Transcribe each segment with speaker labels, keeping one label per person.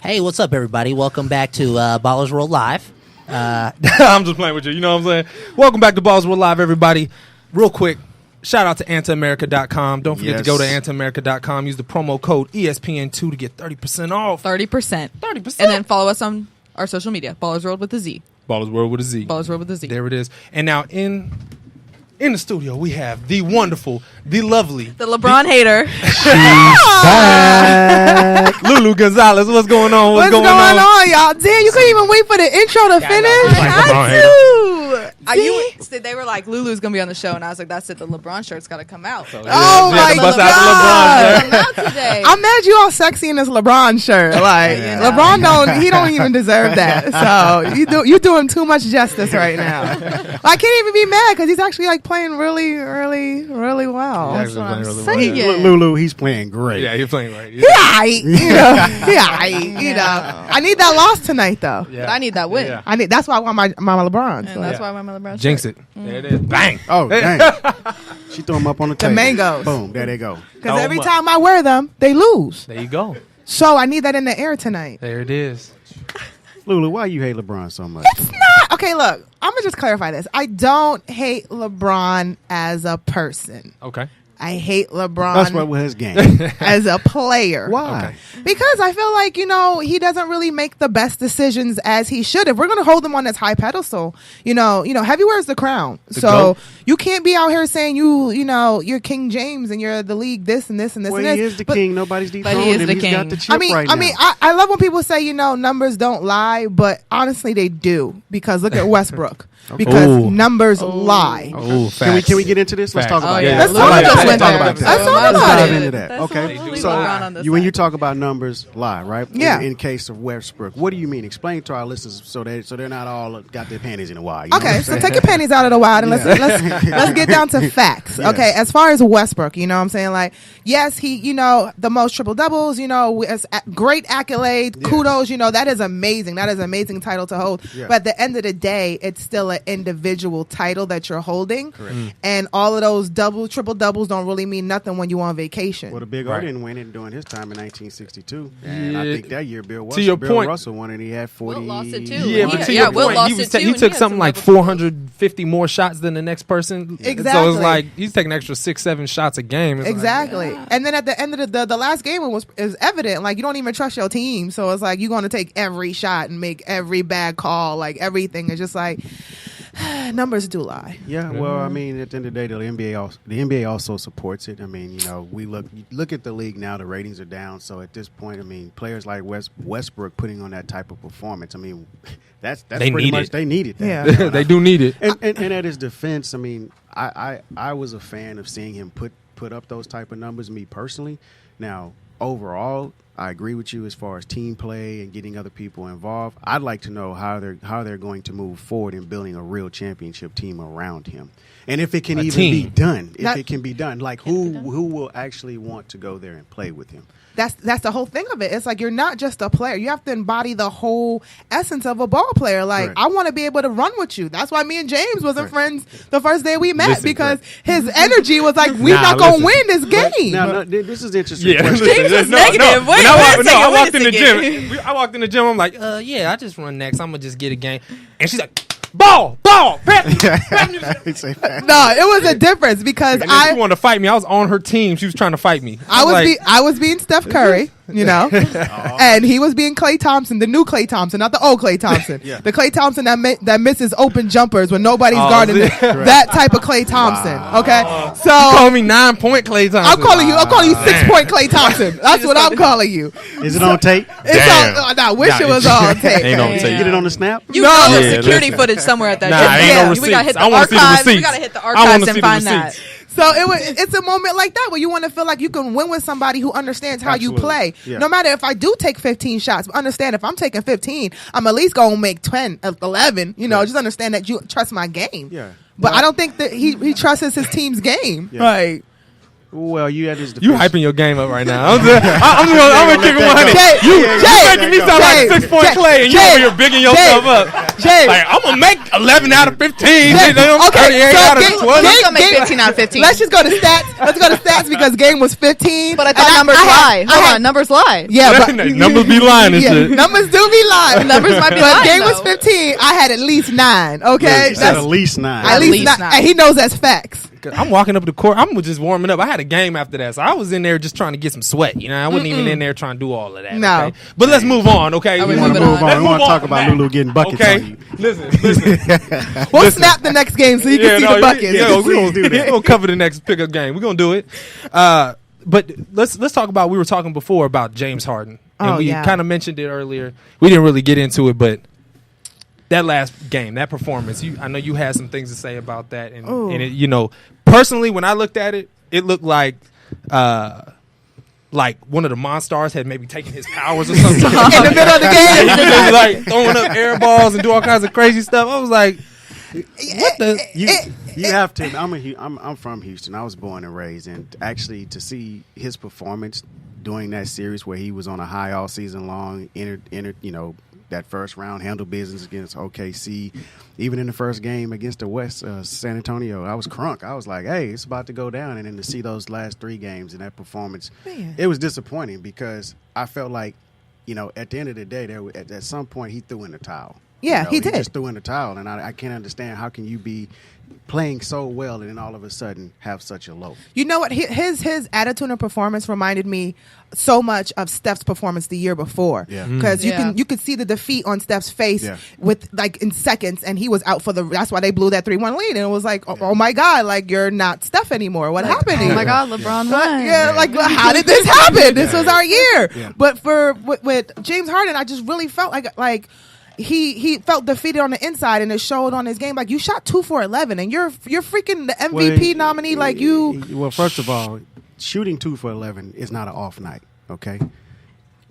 Speaker 1: Hey, what's up, everybody? Welcome back to Ballers World Live.
Speaker 2: I'm just playing with you. You know what I'm saying? Welcome back to Ballers World Live, everybody. Real quick, shout out to antiamerica.com. Don't forget to go to antiamerica.com. Use the promo code ESPN2 to get 30% off.
Speaker 3: 30%. And then follow us on our social media. Ballers World with a Z.
Speaker 2: Ballers World with a Z.
Speaker 3: Ballers World with a Z.
Speaker 2: There it is. And now in the studio, we have the wonderful, the lovely,
Speaker 3: the LeBron hater.
Speaker 4: She's back.
Speaker 2: Loulou Gonzalez. What's going on?
Speaker 5: What's going on, y'all? Damn, you couldn't even wait for the intro to finish.
Speaker 3: They were like, Lulu's going to be on the show. And I was like, that's it. The LeBron shirt's got to come out.
Speaker 5: Oh, my
Speaker 2: bust out the LeBron
Speaker 5: God.
Speaker 3: Today.
Speaker 5: I'm mad you all sexy in this LeBron shirt. Like, LeBron don't even deserve that. So you doing too much justice right now. I can't even be mad because he's actually like playing really, really, really well.
Speaker 2: That's what I'm
Speaker 3: saying.
Speaker 4: Loulou, he's playing great.
Speaker 2: Yeah, you're playing right.
Speaker 5: I need that loss tonight though.
Speaker 3: But I need that win.
Speaker 2: Yeah.
Speaker 5: That's why I want my LeBron.
Speaker 3: And that's why I want my LeBron
Speaker 2: Jinx
Speaker 3: shirt.
Speaker 2: it. There it is. Bang.
Speaker 4: Oh, dang. She threw him up on the table.
Speaker 5: mangoes.
Speaker 4: Boom. There they go.
Speaker 5: Because every time I wear them, they lose.
Speaker 2: There you go.
Speaker 5: So I need that in the air tonight.
Speaker 2: There it is.
Speaker 4: Loulou, why you hate LeBron so much?
Speaker 5: It's not. Okay, look. I'm going to just clarify this. I don't hate LeBron as a person.
Speaker 2: Okay.
Speaker 5: I hate LeBron
Speaker 4: That's what was his game.
Speaker 5: as a player.
Speaker 4: Why?
Speaker 2: Okay.
Speaker 5: Because I feel like, he doesn't really make the best decisions as he should. If we're going to hold him on this high pedestal, heavy wears the crown.
Speaker 2: GOAT.
Speaker 5: You can't be out here saying you're King James and you're the league this and this and this
Speaker 4: Well,
Speaker 5: and this.
Speaker 4: he is the king. Nobody's dethroned
Speaker 3: he is
Speaker 4: him.
Speaker 3: the
Speaker 4: He's got
Speaker 3: king.
Speaker 4: the chip right now.
Speaker 5: I love when people say, numbers don't lie, but honestly they do. Because look at Westbrook. Because numbers lie.
Speaker 2: Oh, facts.
Speaker 4: Can we get into this? Let's talk about
Speaker 3: yeah.
Speaker 4: that.
Speaker 5: Let's talk about
Speaker 3: Let's
Speaker 4: Dive into that.
Speaker 3: That's
Speaker 4: Okay.
Speaker 3: totally
Speaker 4: So
Speaker 3: LeBron on this
Speaker 4: when you
Speaker 3: side.
Speaker 4: talk about numbers, lie, right?
Speaker 5: Yeah.
Speaker 4: In case of Westbrook, what do you mean? Explain to our listeners so they're not all got their panties in a wire. You know what
Speaker 5: Okay,
Speaker 4: I'm
Speaker 5: so
Speaker 4: saying?
Speaker 5: take your panties out of the wild and let's get down to facts.
Speaker 4: Yes.
Speaker 5: Okay, as far as Westbrook, you know what I'm saying? Like, yes, he, the most triple doubles, it's great accolade, kudos, that is amazing. That is an amazing title to hold.
Speaker 4: Yeah.
Speaker 5: But at the end of the day, it's still an individual title that you're holding.
Speaker 4: Correct.
Speaker 5: And all of those triple doubles don't really mean nothing when you're on vacation.
Speaker 4: Well, the Big O
Speaker 2: Right.
Speaker 4: didn't win it during his time in 1962. And I
Speaker 2: Yeah.
Speaker 4: think that year Bill
Speaker 2: your point-
Speaker 4: Russell won it. He had 40.
Speaker 3: Will lost it too.
Speaker 2: Yeah, but to
Speaker 3: Yeah,
Speaker 2: your
Speaker 3: Will
Speaker 2: point,
Speaker 3: lost
Speaker 2: he,
Speaker 3: it too,
Speaker 2: he
Speaker 3: and
Speaker 2: took
Speaker 3: he had
Speaker 2: something
Speaker 3: some
Speaker 2: like
Speaker 3: double-
Speaker 2: 450 more shots than the next person.
Speaker 5: Exactly.
Speaker 2: So it's like he's taking an extra 6-7 shots a game. It's
Speaker 5: Exactly.
Speaker 2: Like,
Speaker 5: And then at the end of the last game, it was evident. Like, you don't even trust your team. So it's like you're going to take every shot and make every bad call. Like, everything is just like, numbers do lie.
Speaker 4: Yeah, well, I mean, at the end of the day, the NBA also supports it. I mean, we look at the league now. The ratings are down. So at this point, I mean, players like Westbrook putting on that type of performance. I mean, that's
Speaker 2: They
Speaker 4: pretty
Speaker 2: need
Speaker 4: much
Speaker 2: it.
Speaker 4: they needed that.
Speaker 5: Yeah.
Speaker 2: they do need it.
Speaker 4: And at his defense, I mean, I was a fan of seeing him put up those type of numbers. Me personally, now overall, I agree with you as far as team play and getting other people involved. I'd like to know how they're going to move forward in building a real championship team around him, and if it can even be done. If it can be done, like who will actually want to go there and play with him?
Speaker 5: That's the whole thing of it. It's like you're not just a player. You have to embody the whole essence of a ball player. Like,
Speaker 4: Correct.
Speaker 5: I want to be able to run with you. That's why me and James wasn't
Speaker 4: Correct.
Speaker 5: friends the first day we met,
Speaker 2: Listen,
Speaker 5: because his energy was like, we're not going to win this game.
Speaker 4: Now, this is interesting.
Speaker 2: Yeah,
Speaker 4: question.
Speaker 3: James was negative.
Speaker 2: No,
Speaker 3: Wait,
Speaker 2: when I
Speaker 3: wait a second,
Speaker 2: I
Speaker 3: wait
Speaker 2: walked
Speaker 3: a
Speaker 2: in the
Speaker 3: second.
Speaker 2: gym. I walked in the gym. I'm like, yeah, I just run next. I'm gonna just get a game. And she's like, ball, pep.
Speaker 4: He'd say that.
Speaker 5: No, it was a difference because
Speaker 2: And then she wanted to fight me. I was on her team. She was trying to fight me.
Speaker 5: I was being Steph Curry, and he was being Klay Thompson, the new Klay Thompson, not the old Klay Thompson.
Speaker 4: Yeah.
Speaker 5: The Klay Thompson that misses open jumpers when nobody's guarding
Speaker 2: yeah.
Speaker 5: that type of Klay Thompson.
Speaker 4: Wow.
Speaker 5: Okay, so
Speaker 2: call me 9-point Klay Thompson.
Speaker 5: I'm calling you 6-point Klay Thompson. That's what I'm calling you.
Speaker 4: Is it on tape?
Speaker 5: It's all, I wish it was on tape.
Speaker 2: Ain't on
Speaker 3: Yeah.
Speaker 2: tape.
Speaker 4: Get it on the snap?
Speaker 3: You
Speaker 5: No.
Speaker 3: know there's
Speaker 2: Yeah,
Speaker 3: security
Speaker 2: listen.
Speaker 3: footage somewhere at that
Speaker 2: Nah,
Speaker 3: gym.
Speaker 2: ain't
Speaker 5: no
Speaker 3: We
Speaker 2: receipts.
Speaker 3: gotta hit the
Speaker 2: I wanna see the
Speaker 3: archives. We
Speaker 2: receipts.
Speaker 3: gotta hit the
Speaker 2: I wanna
Speaker 3: archives
Speaker 2: see
Speaker 3: and
Speaker 2: the
Speaker 3: find that.
Speaker 2: receipts.
Speaker 5: So it's a moment like that where you want to feel like you can win with somebody who understands how
Speaker 4: Absolutely.
Speaker 5: you play.
Speaker 4: Yeah.
Speaker 5: No matter if I do take 15 shots, but understand if I'm taking 15, I'm at least going to make 10, 11. Just understand that you trust my game.
Speaker 4: Yeah.
Speaker 5: But I don't think that he trusts his team's game.
Speaker 4: Yeah.
Speaker 5: Right.
Speaker 4: Well, you had his
Speaker 2: You
Speaker 4: defense.
Speaker 2: hyping your game up right now. I'm gonna kick it 100.
Speaker 5: Jay,
Speaker 2: You
Speaker 5: Jay,
Speaker 2: making me sound like
Speaker 5: Jay,
Speaker 2: 6 Point
Speaker 5: Jay,
Speaker 2: Clay, and you
Speaker 5: Jay,
Speaker 2: over here bigging yourself
Speaker 5: Jay,
Speaker 2: up.
Speaker 5: Jay.
Speaker 2: Like, I'm gonna make 11 out of 15.
Speaker 5: Jay, okay,
Speaker 2: 38
Speaker 5: so
Speaker 2: out of
Speaker 5: game-
Speaker 2: 20.
Speaker 3: Let's go make 15 out of 15.
Speaker 5: Let's just go to stats. Let's go to stats because game was 15.
Speaker 3: But I thought numbers lie. Hold on, numbers lie.
Speaker 5: Yeah, but
Speaker 2: Numbers be lying and shit.
Speaker 5: Numbers do be lying.
Speaker 3: Numbers might be
Speaker 5: but
Speaker 3: lying,
Speaker 5: game was
Speaker 3: though.
Speaker 5: 15. I had at least 9. Okay,
Speaker 4: You said at least 9.
Speaker 5: at least
Speaker 3: least
Speaker 5: 9.
Speaker 3: 9.
Speaker 5: And he knows that's facts.
Speaker 2: I'm walking up the court. I'm just warming up. I had a game after that, so I was in there just trying to get some sweat. You know, I wasn't even in there trying to do all of that.
Speaker 5: No.
Speaker 2: Okay? But let's move on. Okay,
Speaker 3: Are we
Speaker 4: We want to
Speaker 3: moving
Speaker 4: move
Speaker 3: on.
Speaker 4: on. We want to talk
Speaker 2: Let's
Speaker 4: about
Speaker 2: move on.
Speaker 4: Loulou getting buckets on
Speaker 2: Okay,
Speaker 4: you.
Speaker 2: listen.
Speaker 5: We'll snap the next game so you can see the buckets.
Speaker 2: Yeah,
Speaker 4: Please do that.
Speaker 2: we're gonna cover the next pickup game. We're gonna do it. But let's talk about. We were talking before about James Harden, and
Speaker 5: Oh,
Speaker 2: we
Speaker 5: yeah.
Speaker 2: kind of mentioned it earlier. We didn't really get into it, but that last game, that performance, I know you had some things to say about that, and
Speaker 5: Ooh.
Speaker 2: it, you know, personally, when I looked at it, it looked like one of the Monstars had maybe taken his powers or something
Speaker 5: In the middle of the game.
Speaker 2: He was like throwing up air balls and do all kinds of crazy stuff. I was like, what the?
Speaker 4: You have to. I'm from Houston. I was born and raised, and actually to see his performance during that series where he was on a high all season long, entered that first round, handled business against OKC, even in the first game against the West San Antonio, I was crunk. I was like, hey, it's about to go down, and then to see those last 3 games and that performance, it was disappointing because I felt like, at the end of the day, at some point he threw in the towel.
Speaker 5: Yeah, he did.
Speaker 4: He just threw in the towel, and I can't understand how can you be playing so well and then all of a sudden have such a low.
Speaker 5: You know what? His attitude and performance reminded me so much of Steph's performance the year before.
Speaker 4: Yeah.
Speaker 5: Because
Speaker 3: Yeah.
Speaker 5: you could see the defeat on Steph's face
Speaker 4: Yeah.
Speaker 5: with like in seconds, and he was out for that's why they blew that 3-1 lead, and it was like, oh my God, like you're not Steph anymore. What happened?
Speaker 3: Oh my God, LeBron won.
Speaker 5: Yeah, like how did this happen? This was our year.
Speaker 4: Yeah.
Speaker 5: But with James Harden, I just really felt like he felt defeated on the inside, and it showed on his game. Like, you shot 2 for 11, and you're freaking the MVP nominee. Like you.
Speaker 4: Well, first of all, shooting 2 for 11 is not an off night. Okay.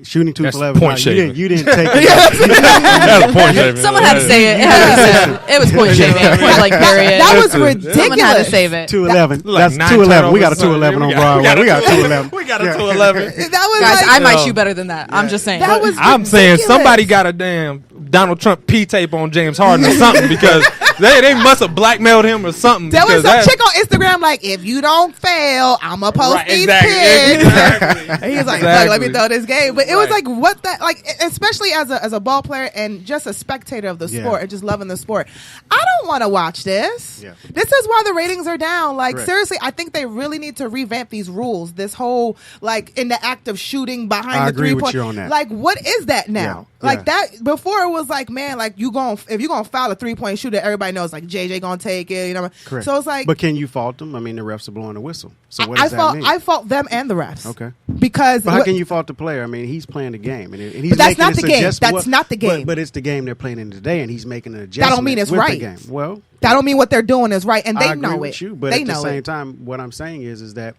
Speaker 4: Shooting 2
Speaker 2: That's
Speaker 4: for 11.
Speaker 2: point
Speaker 4: you
Speaker 2: shaving.
Speaker 4: didn't take it.
Speaker 2: That's a point shaving.
Speaker 3: Someone had to say it. It had to be said. It was point shaving. Point blank period.
Speaker 5: That was
Speaker 2: Listen,
Speaker 5: ridiculous.
Speaker 3: Someone had to save it.
Speaker 4: 211.
Speaker 2: Like
Speaker 4: That's
Speaker 2: 9
Speaker 4: 211. We got a
Speaker 2: turnovers.
Speaker 4: 211 on
Speaker 2: We
Speaker 4: Broadway. We got a 211.
Speaker 2: We got a 211.
Speaker 5: That was
Speaker 3: Guys,
Speaker 5: like,
Speaker 3: I might shoot better than that. I'm just saying.
Speaker 5: that was
Speaker 2: I'm saying
Speaker 5: ridiculous.
Speaker 2: somebody got a damn Donald Trump P tape on James Harden or something because they must have blackmailed him or something.
Speaker 5: There was
Speaker 2: because
Speaker 5: some chick on Instagram like, if you don't fail, I'ma post
Speaker 2: Right,
Speaker 5: these
Speaker 2: exactly.
Speaker 5: pics.
Speaker 2: Exactly.
Speaker 5: And he was like,
Speaker 2: Exactly.
Speaker 5: "Look, let me throw this game." But it was
Speaker 2: Right.
Speaker 5: like, what that, like, especially as a ball player and just a spectator of the
Speaker 4: Yeah.
Speaker 5: sport and just loving the sport. I don't want to watch this.
Speaker 4: Yeah.
Speaker 5: This is why the ratings are down. Like,
Speaker 4: Correct.
Speaker 5: seriously, I think they really need to revamp these rules. This whole, like, in the act of shooting behind
Speaker 4: I
Speaker 5: the
Speaker 4: agree
Speaker 5: 3-point.
Speaker 4: with you on that.
Speaker 5: Like, what is that now?
Speaker 4: Yeah.
Speaker 5: Like
Speaker 4: Yeah.
Speaker 5: that before it was like, man, like if you're gonna foul a 3-point shooter, everybody knows like JJ gonna take it, you know.
Speaker 4: Correct.
Speaker 5: So it's like,
Speaker 4: But can you fault them? I mean, the refs are blowing the whistle. So what does that mean?
Speaker 5: I fault them and the refs.
Speaker 4: Okay.
Speaker 5: Because
Speaker 4: But how can you fault the player? I mean, he's playing the game, and he's
Speaker 5: But that's
Speaker 4: making
Speaker 5: not the game.
Speaker 4: adjustment-
Speaker 5: That's not the game.
Speaker 4: But it's the game they're playing in today, and he's making an adjustment.
Speaker 5: don't mean it's
Speaker 4: with
Speaker 5: right.
Speaker 4: The game. Well,
Speaker 5: that don't mean what they're doing is right, and they
Speaker 4: I agree
Speaker 5: know
Speaker 4: with
Speaker 5: it.
Speaker 4: you, but
Speaker 5: they
Speaker 4: at the
Speaker 5: know
Speaker 4: same
Speaker 5: it.
Speaker 4: time, what I'm saying is that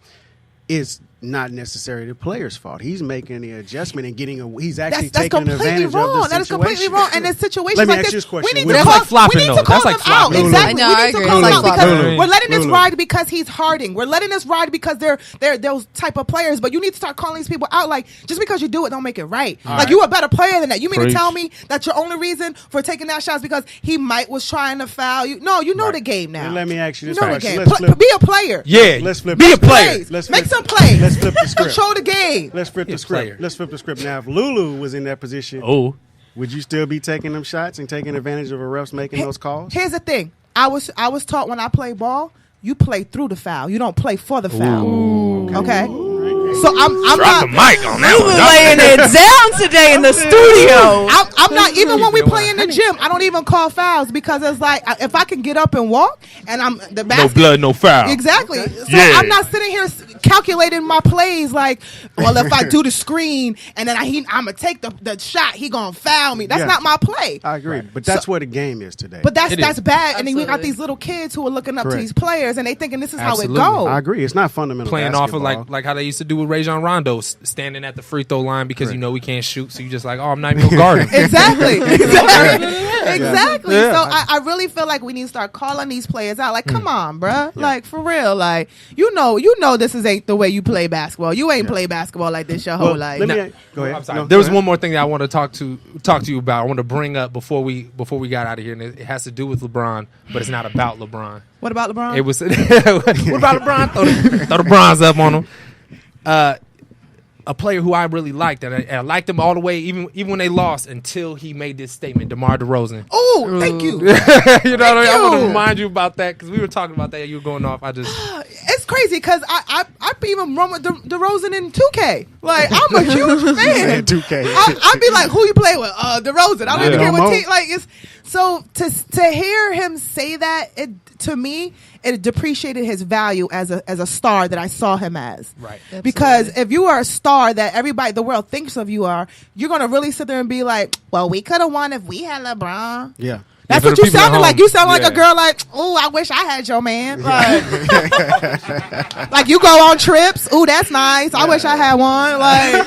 Speaker 4: it's not necessarily the player's fault. He's making the adjustment and he's actually
Speaker 5: That's
Speaker 4: taking
Speaker 5: completely
Speaker 4: advantage
Speaker 5: wrong.
Speaker 4: of the
Speaker 5: That is
Speaker 4: situation.
Speaker 5: completely wrong. And in situations
Speaker 4: Let me
Speaker 5: like
Speaker 4: ask
Speaker 5: this,
Speaker 4: you this question.
Speaker 5: we need
Speaker 4: Will
Speaker 5: to
Speaker 4: you-
Speaker 5: call,
Speaker 2: That's like flopping,
Speaker 5: we need
Speaker 2: though.
Speaker 5: to call
Speaker 2: That's like
Speaker 5: them out.
Speaker 2: flopping.
Speaker 5: Exactly.
Speaker 3: I know,
Speaker 5: We
Speaker 3: I
Speaker 5: need to
Speaker 3: agree.
Speaker 5: call
Speaker 3: It's
Speaker 5: them
Speaker 3: like
Speaker 5: out because
Speaker 2: flopping.
Speaker 5: we're letting this
Speaker 4: Loulou.
Speaker 5: ride because he's Harding. We're letting this ride because they're those type of players. But you need to start calling these people out. Like, just because you do it, don't make it right. Like, you a better player than that. You mean
Speaker 2: Preach.
Speaker 5: to tell me that your only reason for taking that shot is because he was trying to foul you? No, you know
Speaker 4: Right.
Speaker 5: the game now.
Speaker 4: And let me ask you this
Speaker 5: know the
Speaker 4: question.
Speaker 5: game.
Speaker 4: Let's flip-
Speaker 5: Be a player.
Speaker 2: Yeah,
Speaker 4: Let's flip
Speaker 2: be
Speaker 4: it.
Speaker 2: a player.
Speaker 5: Plays.
Speaker 4: Let's
Speaker 5: Make
Speaker 4: flip-
Speaker 5: some plays.
Speaker 4: Let's flip the script.
Speaker 5: Control the game.
Speaker 4: Let's flip
Speaker 2: Be a
Speaker 4: the script.
Speaker 2: player.
Speaker 4: Let's flip the script. Now, if Loulou was in that position,
Speaker 2: Oh,
Speaker 4: would you still be taking them shots and taking advantage of a refs making those calls?
Speaker 5: Here's the thing. I was taught when I play ball, you play through the foul. You don't play for the foul. Okay? So I'm
Speaker 2: drop
Speaker 5: not
Speaker 2: the mic on that one.
Speaker 3: laying it down today in the studio.
Speaker 5: I'm not even when we play in the gym. I don't even call fouls because it's like if I can get up and walk and I'm the
Speaker 2: No
Speaker 5: basket.
Speaker 2: blood, no foul.
Speaker 5: Exactly. So
Speaker 2: Yeah.
Speaker 5: I'm not sitting here calculating my plays like, well, if I do the screen and then I'm gonna take the shot, he gonna foul me. That's
Speaker 4: Yeah.
Speaker 5: not my play.
Speaker 4: I agree, but that's where the game is today.
Speaker 5: But that's
Speaker 2: It is.
Speaker 5: bad. And then we got
Speaker 3: Absolutely.
Speaker 5: these little kids who are looking up to
Speaker 4: Correct.
Speaker 5: these players and they thinking this is
Speaker 2: Absolutely.
Speaker 5: how it goes.
Speaker 4: I agree. It's not fundamental.
Speaker 2: Playing off of
Speaker 4: basketball.
Speaker 2: like how they used to do with Rajon Rondo, standing at the free throw line because
Speaker 4: Correct.
Speaker 2: you know we can't shoot, so you just like, oh, I'm not even gonna guard him.
Speaker 5: Exactly. Exactly. Exactly.
Speaker 2: Yeah.
Speaker 5: So I really feel like we need to start calling these players out. Like, come on, bruh. Like, for real. Like, you know this ain't the way you play basketball. You ain't play basketball like this your whole life.
Speaker 4: Go ahead.
Speaker 2: I'm sorry.
Speaker 4: No,
Speaker 2: There was
Speaker 4: go
Speaker 2: one more thing that I want to talk to you about. I want to bring up before we got out of here, and it has to do with LeBron, but it's not about LeBron.
Speaker 5: What about LeBron?
Speaker 2: It was what about LeBron? Throw the bronze up on him. A player who I really liked, and I liked him all the way, even when they lost, until he made this statement, DeMar DeRozan.
Speaker 5: Oh, thank you.
Speaker 2: You know what I mean? I want to
Speaker 5: you.
Speaker 2: remind you about that because we were talking about that. You were going off.
Speaker 5: It's crazy because I even run with DeRozan in 2K. Like, I'm a huge fan.
Speaker 4: 2K.
Speaker 5: I'd be like, who you play with? DeRozan. I don't even
Speaker 2: Yeah.
Speaker 5: care what team. Like, it's so to hear him say that, to me, it depreciated his value as a star that I saw him as.
Speaker 2: Right.
Speaker 5: Because if you are a star that everybody, the world thinks of you are, you're going to really sit there and be like, well, we could have won if we had LeBron.
Speaker 4: Yeah.
Speaker 5: That's
Speaker 2: for
Speaker 5: what
Speaker 2: the
Speaker 5: you
Speaker 2: people at
Speaker 5: sounded like.
Speaker 2: home.
Speaker 5: You sound like
Speaker 2: Yeah.
Speaker 5: a girl like, oh, I wish I had your man. Like, like you go on trips. Oh, that's nice. I wish I had one. Like,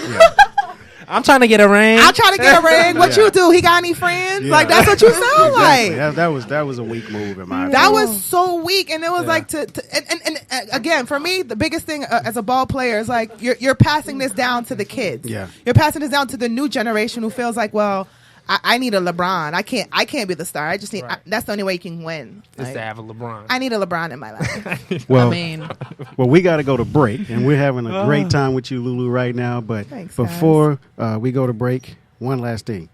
Speaker 1: I'm trying to get a ring.
Speaker 5: I'm trying to get a ring. What you do? He got any friends?
Speaker 4: Yeah.
Speaker 5: Like, that's what you sound
Speaker 4: Exactly.
Speaker 5: like.
Speaker 4: That was a weak move in my
Speaker 5: That
Speaker 4: opinion.
Speaker 5: was so weak, and it was
Speaker 4: Yeah.
Speaker 5: like and again for me, the biggest thing as a ball player is like you're passing this down to the kids.
Speaker 4: Yeah.
Speaker 5: You're passing this down to the new generation who feels like, well, I need a LeBron. I can't be the star. I just need.
Speaker 2: Right.
Speaker 5: That's the only way you can win.
Speaker 2: Is
Speaker 5: Like,
Speaker 2: to have a LeBron.
Speaker 5: I need a LeBron in my life.
Speaker 4: Well,
Speaker 3: I mean,
Speaker 4: well, we got to go to break, and we're having a great time with you, Loulou, right now. But
Speaker 5: Thanks,
Speaker 4: before we go to break, one last thing.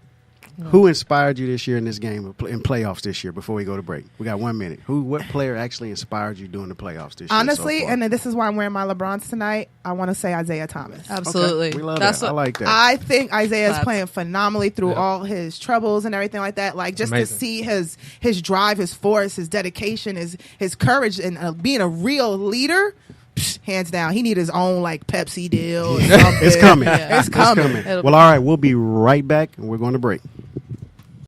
Speaker 4: Who inspired you this year in this game, in playoffs this year, before we go to break? We got 1 minute. What player actually inspired you during the playoffs this year?
Speaker 5: Honestly,
Speaker 4: so far?
Speaker 5: and this is why I'm wearing my LeBrons tonight. I want to say Isiah Thomas.
Speaker 3: absolutely.
Speaker 4: Okay. We love
Speaker 3: That's
Speaker 4: that. I
Speaker 3: what,
Speaker 4: like that.
Speaker 5: I think Isaiah is
Speaker 3: Claps.
Speaker 5: playing phenomenally through
Speaker 2: Yeah.
Speaker 5: all his troubles and everything like that. Like, just
Speaker 2: Amazing.
Speaker 5: to see his drive, his force, his dedication, his courage, and being a real leader. Hands down, he need his own like Pepsi deal. Or something.
Speaker 4: It's coming.
Speaker 3: Yeah.
Speaker 5: It's coming.
Speaker 3: It'll
Speaker 4: Well, all right, we'll be right back, and we're going to break.